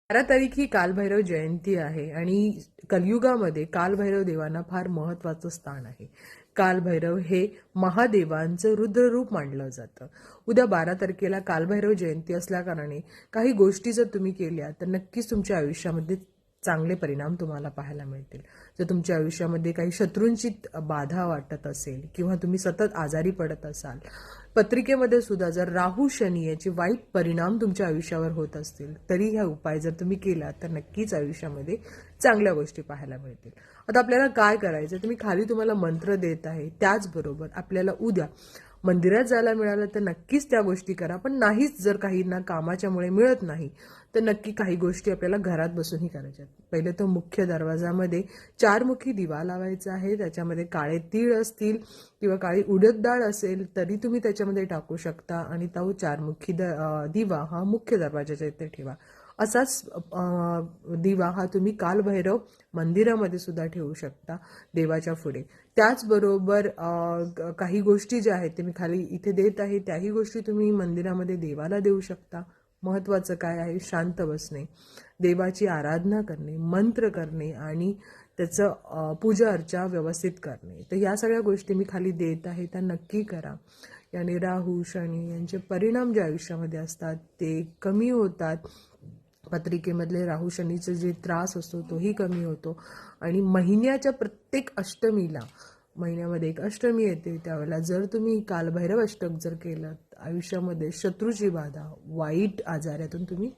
12 तारीख ही कालभैरव जयंती आहे आणि कलियुगामध्ये कालभैरव देवांना फार महत्वाचं स्थान आहे. कालभैरव हे महादेवांचं रुद्ररूप मानलं जातं. उद्या 12 तारखेला कालभैरव जयंती असल्याकारणे काही गोष्टी जर तुम्ही केल्या तर नक्कीच तुमच्या आयुष्यामध्ये चांगले परिणाम तुम्हाला पाहायला मिळतील. जर तुमच्या आयुष्यामध्ये काही शत्रूंची बाधा वाटत असेल किंवा तुम्ही सतत आजारी पडत असाल, पत्रिकेमध्ये सुद्धा जर राहू शनी याचे वाईट परिणाम तुमच्या आयुष्यावर होत असतील, तरी हा उपाय जर तुम्ही केला तर नक्कीच आयुष्यामध्ये चांगल्या गोष्टी पाहायला मिळतील. आता आपल्याला काय करायचं, तुम्ही खाली तुम्हाला मंत्र देत आहे. त्याचबरोबर आपल्याला उद्या मंदिरात जायला मिळालं तर नक्कीच त्या गोष्टी करा, पण नाहीच जर काहींना कामाच्यामुळे मिळत नाही तर नक्की काही गोष्टी आपल्याला घरात बसूनही करायच्या. पहिले तर मुख्य दरवाजामध्ये 4मुखी दिवा लावायचा आहे. त्याच्यामध्ये काळे तीळ असतील किंवा काळी उडद डाळ असेल तरी तुम्ही त्याच्यामध्ये टाकू शकता आणि तो 4मुखी दिवा हा मुख्य दरवाजाच्या इथे ठेवा. असाच दिवा हा तुम्ही कालभैरव मंदिरामध्ये सुद्धा ठेवू शकता देवाच्या पुढे. त्याचबरोबर काही गोष्टी ज्या आहेत ते मी खाली इथे देत आहे, त्याही गोष्टी तुम्ही मंदिरामध्ये देवाला देऊ शकता. महत्वाचं काय आहे, शांत बसणे, देवाची आराधना करणे, मंत्र करणे आणि त्याचं पूजा अर्चा व्यवस्थित करणे. तर या सगळ्या गोष्टी मी खाली देत आहे, त्या नक्की करा. याने राहू शनी यांचे परिणाम जे आयुष्यामध्ये असतात ते कमी होतात. पत्रिकेमधले राहू शनीचा जे त्रास असतो तोही कमी होतो आणि महिन्याच्या प्रत्येक अष्टमीला, महिन्यामध्ये एक अष्टमी येते, त्यावेळेला जर तुम्ही कालभैरव अष्टक जर केलं, आयुष्यामध्ये शत्रूची बाधा, वाईट आजारातून तुम्ही